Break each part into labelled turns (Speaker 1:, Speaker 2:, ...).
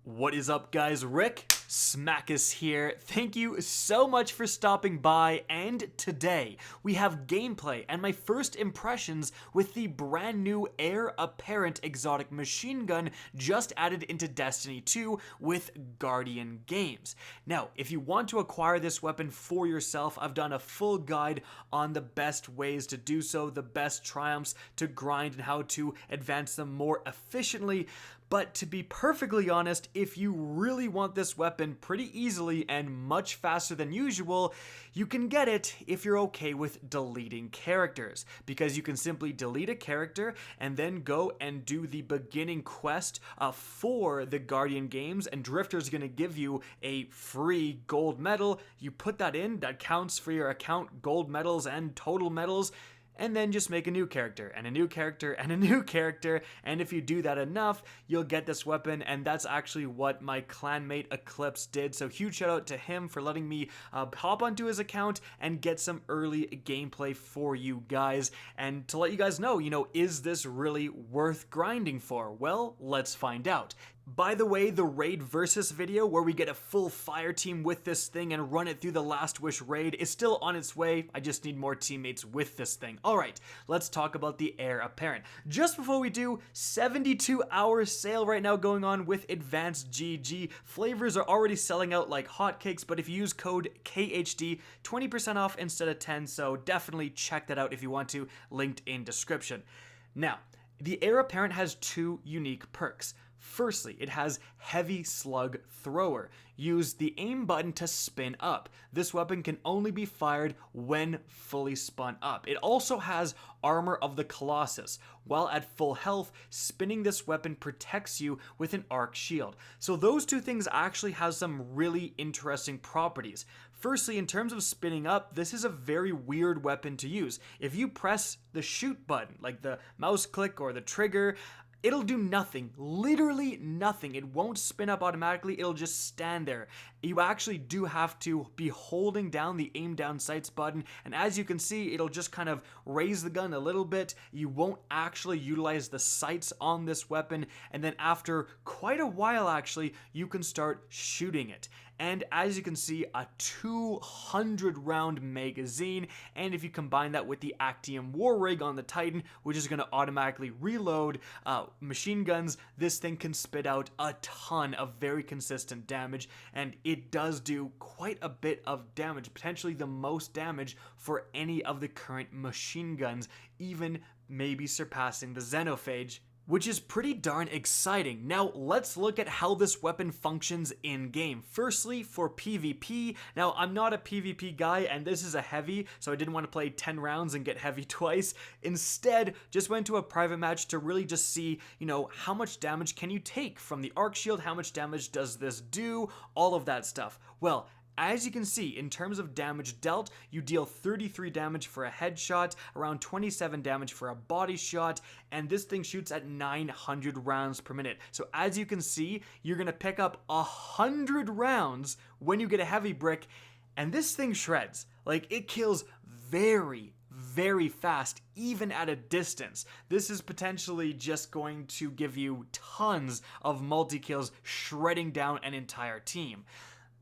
Speaker 1: What is up, guys? Rick Smackus here. Thank you so much for stopping by, and today we have gameplay and my first impressions with the brand new Heir Apparent exotic machine gun just added into Destiny 2 with Guardian Games. Now, if you want to acquire this weapon for yourself, I've done a full guide on the best ways to do so, the best triumphs to grind, and how to advance them more efficiently. But to be perfectly honest, if you really want this weapon pretty easily and much faster than usual, you can get it if you're okay with deleting characters. Because you can simply delete a character and then go and do the beginning quest for the Guardian Games, and Drifter's going to give you a free gold medal. You put that in, that counts for your account, gold medals and total medals. And then just make a new character, and a new character, and a new character, and if you do that enough, you'll get this weapon, and that's actually what my clanmate Eclipse did, so huge shout out to him for letting me hop onto his account and get some early gameplay for you guys, and to let you guys know, is this really worth grinding for? Well, let's find out. By the way, the raid versus video where we get a full fire team with this thing and run it through the Last Wish raid is still on its way. I just need more teammates with this thing. Alright, let's talk about the Heir Apparent. Just before we do, 72-hour sale right now going on with Advanced GG. Flavors are already selling out like hotcakes, but if you use code KackisHD, 20% off instead of 10, so definitely check that out if you want to, linked in description. Now, the Heir Apparent has two unique perks. Firstly, it has Heavy Slug Thrower. Use the aim button to spin up. This weapon can only be fired when fully spun up. It also has Armor of the Colossus. While at full health, spinning this weapon protects you with an arc shield. So those two things actually have some really interesting properties. Firstly, in terms of spinning up, this is a very weird weapon to use. If you press the shoot button, like the mouse click or the trigger, it'll do nothing, literally nothing. It won't spin up automatically, it'll just stand there. You actually do have to be holding down the aim down sights button, and as you can see, it'll just kind of raise the gun a little bit. You won't actually utilize the sights on this weapon, and then after quite a while actually, you can start shooting it. And as you can see, a 200 round magazine, and if you combine that with the Actium war rig on the Titan, which is going to automatically reload machine guns, this thing can spit out a ton of very consistent damage, and it does do quite a bit of damage, potentially the most damage for any of the current machine guns, even maybe surpassing the Xenophage, which is pretty darn exciting. Now, let's look at how this weapon functions in-game. Firstly, for PvP. Now, I'm not a PvP guy, and this is a heavy, so I didn't want to play 10 rounds and get heavy twice. Instead, just went to a private match to really just see, how much damage can you take from the arc shield, how much damage does this do, all of that stuff. Well, as you can see, in terms of damage dealt, you deal 33 damage for a headshot, around 27 damage for a body shot, and this thing shoots at 900 rounds per minute. So as you can see, you're going to pick up 100 rounds when you get a heavy brick, and this thing shreds. Like, it kills very fast, even at a distance. This is potentially just going to give you tons of multi-kills, shredding down an entire team.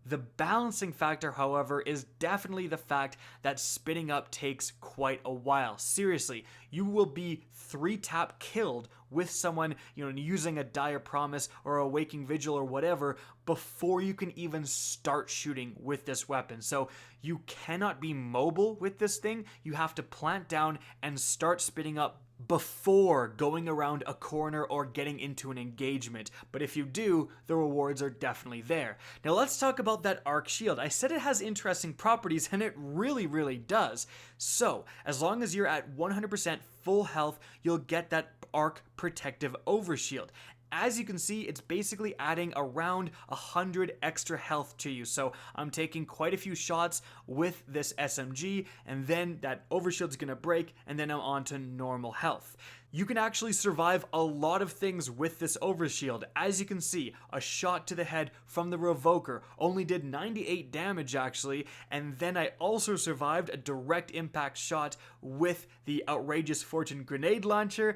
Speaker 1: The balancing factor, however, is definitely the fact that spinning up takes quite a while. Seriously, you will be 3-tap killed with someone, using a Dire Promise or a Waking Vigil or whatever before you can even start shooting with this weapon. So you cannot be mobile with this thing. You have to plant down and start spinning up before going around a corner or getting into an engagement. But if you do, the rewards are definitely there. Now let's talk about that arc shield. I said it has interesting properties, and it really does. So as long as you're at 100% full health, you'll get that arc protective overshield. As you can see, it's basically adding around 100 extra health to you. So I'm taking quite a few shots with this SMG, and then that overshield's gonna break, and then I'm on to normal health. You can actually survive a lot of things with this overshield. As you can see, a shot to the head from the Revoker only did 98 damage actually, and then I also survived a direct impact shot with the Outrageous Fortune grenade launcher.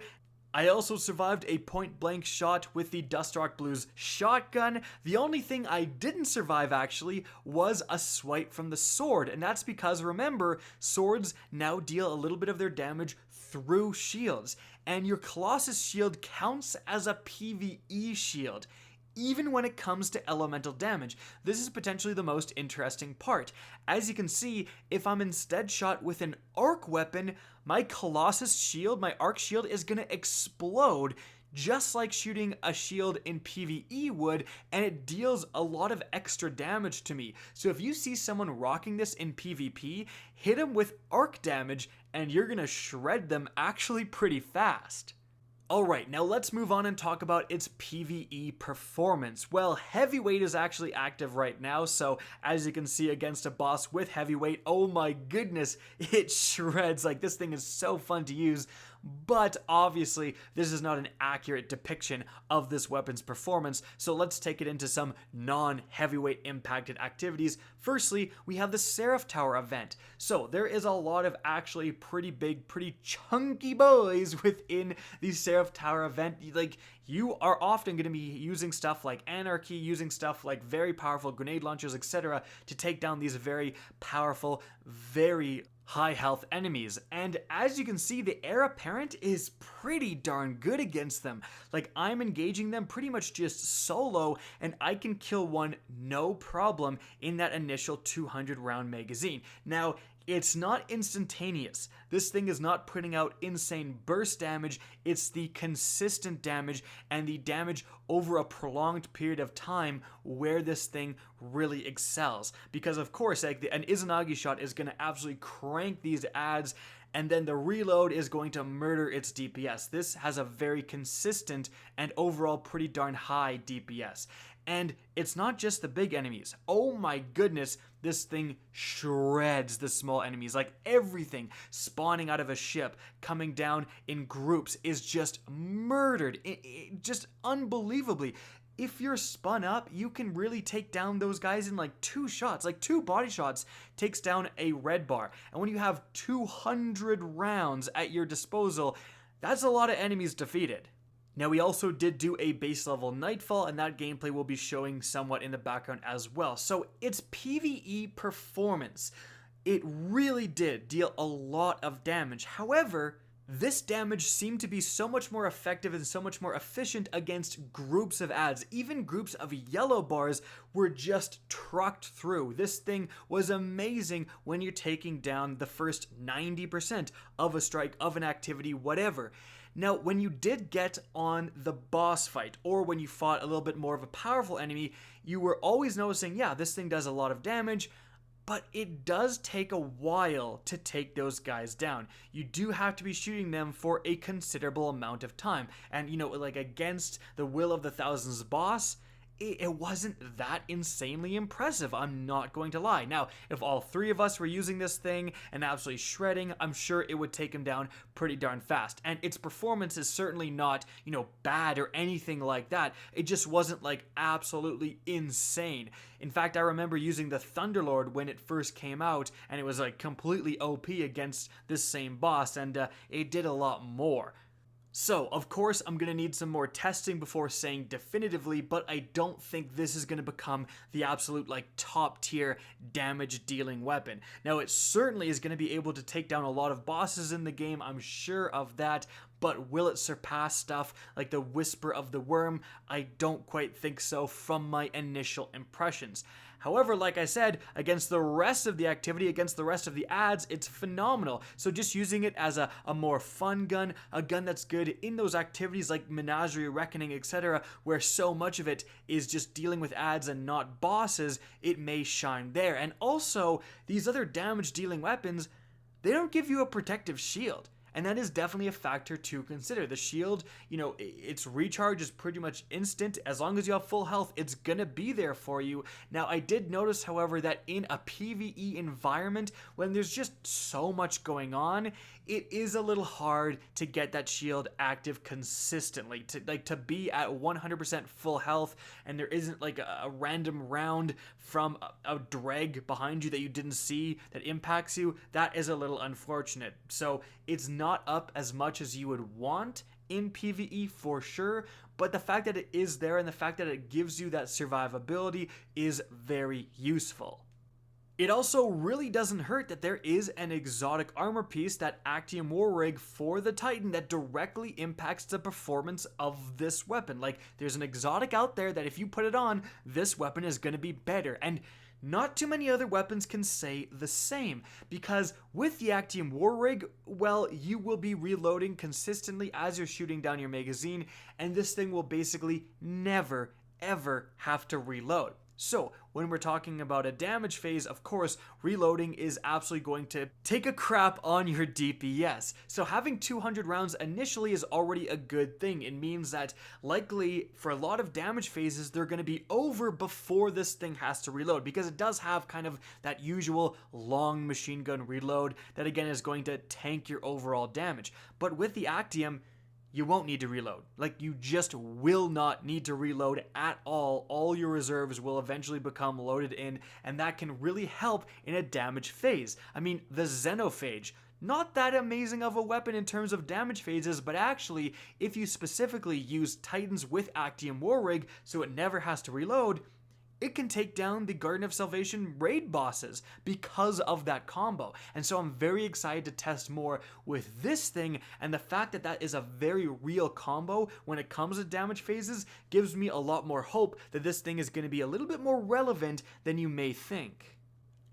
Speaker 1: I also survived a point-blank shot with the Dustrock Blues shotgun. The only thing I didn't survive, actually, was a swipe from the sword, and that's because, remember, swords now deal a little bit of their damage through shields, and your Colossus shield counts as a PvE shield, even when it comes to elemental damage. This is potentially the most interesting part. As you can see, if I'm instead shot with an arc weapon, my Colossus shield, my arc shield, is going to explode just like shooting a shield in PvE would, and it deals a lot of extra damage to me. So if you see someone rocking this in PvP, hit them with arc damage and you're going to shred them actually pretty fast. Alright, now let's move on and talk about its PvE performance. Well, Heavyweight is actually active right now, so as you can see against a boss with Heavyweight, oh my goodness, it shreds. Like, this thing is so fun to use, but obviously this is not an accurate depiction of this weapon's performance, so let's take it into some non-Heavyweight impacted activities. Firstly, we have the Seraph Tower event. So there is a lot of actually pretty big, pretty chunky boys within the Seraph Tower event. Like, you are often going to be using stuff like Anarchy, using stuff like very powerful grenade launchers, etc. to take down these very powerful, very high health enemies. And as you can see, the Heir Apparent is pretty darn good against them. Like, I'm engaging them pretty much just solo, and I can kill one no problem in that initial 200 round magazine. Now, it's not instantaneous. This thing is not putting out insane burst damage. It's the consistent damage and the damage over a prolonged period of time where this thing really excels. Because of course, like, an Izanagi shot is going to absolutely crank these adds, and then the reload is going to murder its DPS. This has a very consistent and overall pretty darn high DPS. And it's not just the big enemies. Oh my goodness, this thing shreds the small enemies. Like, everything spawning out of a ship, coming down in groups, is just murdered. Just unbelievably. If you're spun up, you can really take down those guys in like 2 shots. Like, 2 body shots takes down a red bar. And when you have 200 rounds at your disposal, that's a lot of enemies defeated. Now, we also did do a base level Nightfall, and that gameplay will be showing somewhat in the background as well. So its PvE performance, it really did deal a lot of damage. However, this damage seemed to be so much more effective and so much more efficient against groups of adds. Even groups of yellow bars were just trucked through. This thing was amazing when you're taking down the first 90% of a strike, of an activity, whatever. Now, when you did get on the boss fight, or when you fought a little bit more of a powerful enemy, you were always noticing, yeah, this thing does a lot of damage, but it does take a while to take those guys down. You do have to be shooting them for a considerable amount of time. And, you know, like, against the Will of the Thousands boss, it wasn't that insanely impressive, I'm not going to lie. Now, if all 3 of us were using this thing and absolutely shredding, I'm sure it would take him down pretty darn fast. And its performance is certainly not, you know, bad or anything like that. It just wasn't, like, absolutely insane. In fact, I remember using the Thunderlord when it first came out, and it was, like, completely OP against this same boss, and it did a lot more. So, of course, I'm going to need some more testing before saying definitively, but I don't think this is going to become the absolute, like, top tier damage dealing weapon. Now, it certainly is going to be able to take down a lot of bosses in the game, I'm sure of that, but will it surpass stuff like the Whisper of the Worm? I don't quite think so from my initial impressions. However, like I said, against the rest of the activity, against the rest of the adds, it's phenomenal. So just using it as a more fun gun, a gun that's good in those activities like Menagerie, Reckoning, etc., where so much of it is just dealing with adds and not bosses, it may shine there. And also, these other damage dealing weapons, they don't give you a protective shield. And that is definitely a factor to consider. The shield, you know, its recharge is pretty much instant. As long as you have full health, it's gonna be there for you. Now, I did notice, however, that in a PvE environment, when there's just so much going on, it is a little hard to get that shield active consistently. To be at 100% full health, and there isn't like a random round from a dreg behind you that you didn't see that impacts you, that is a little unfortunate. So it's not up as much as you would want. in PvE for sure, but the fact that it is there and the fact that it gives you that survivability is very useful. It also really doesn't hurt that there is an exotic armor piece, that Actium war rig for the Titan, that directly impacts the performance of this weapon. Like, there's an exotic out there that if you put it on, this weapon is going to be better. And not too many other weapons can say the same, because with the Actium war rig, well, you will be reloading consistently as you're shooting down your magazine, and this thing will basically never, ever have to reload. So, when we're talking about a damage phase, of course, reloading is absolutely going to take a crap on your DPS. So having 200 rounds initially is already a good thing. It means that likely for a lot of damage phases, they're going to be over before this thing has to reload, because it does have kind of that usual long machine gun reload that again is going to tank your overall damage. But with the Actium, you won't need to reload. Like, you just will not need to reload at all. All your reserves will eventually become loaded in, and that can really help in a damage phase. I mean, the Xenophage, not that amazing of a weapon in terms of damage phases, but actually, if you specifically use Titans with Actium war rig so it never has to reload, it can take down the Garden of Salvation raid bosses because of that combo. And so I'm very excited to test more with this thing, and the fact that that is a very real combo when it comes to damage phases gives me a lot more hope that this thing is going to be a little bit more relevant than you may think.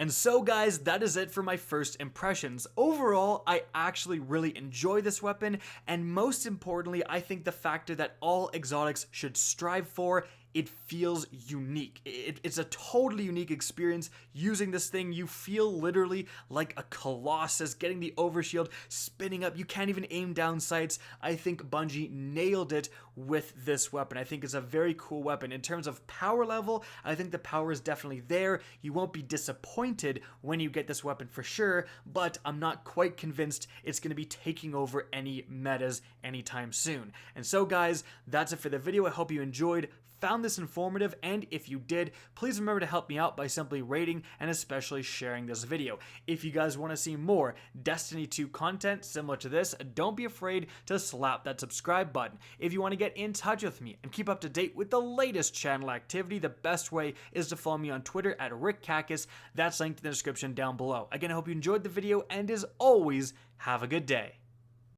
Speaker 1: And so guys, that is it for my first impressions. Overall, I actually really enjoy this weapon, and most importantly, I think the factor that all exotics should strive for, it feels unique. It's a totally unique experience using this thing. You feel literally like a Colossus getting the overshield, spinning up. You can't even aim down sights. I think Bungie nailed it with this weapon. I think it's a very cool weapon. In terms of power level, I think the power is definitely there. You won't be disappointed when you get this weapon for sure, but I'm not quite convinced it's going to be taking over any metas anytime soon. And so guys, that's it for the video. I hope you enjoyed, found this informative, and if you did, please remember to help me out by simply rating and especially sharing this video. If you guys want to see more Destiny 2 content similar to this, don't be afraid to slap that subscribe button. If you want to get in touch with me and keep up to date with the latest channel activity, the best way is to follow me on Twitter at @RickKackis. That's linked in the description down below. Again, I hope you enjoyed the video, and as always, have a good day.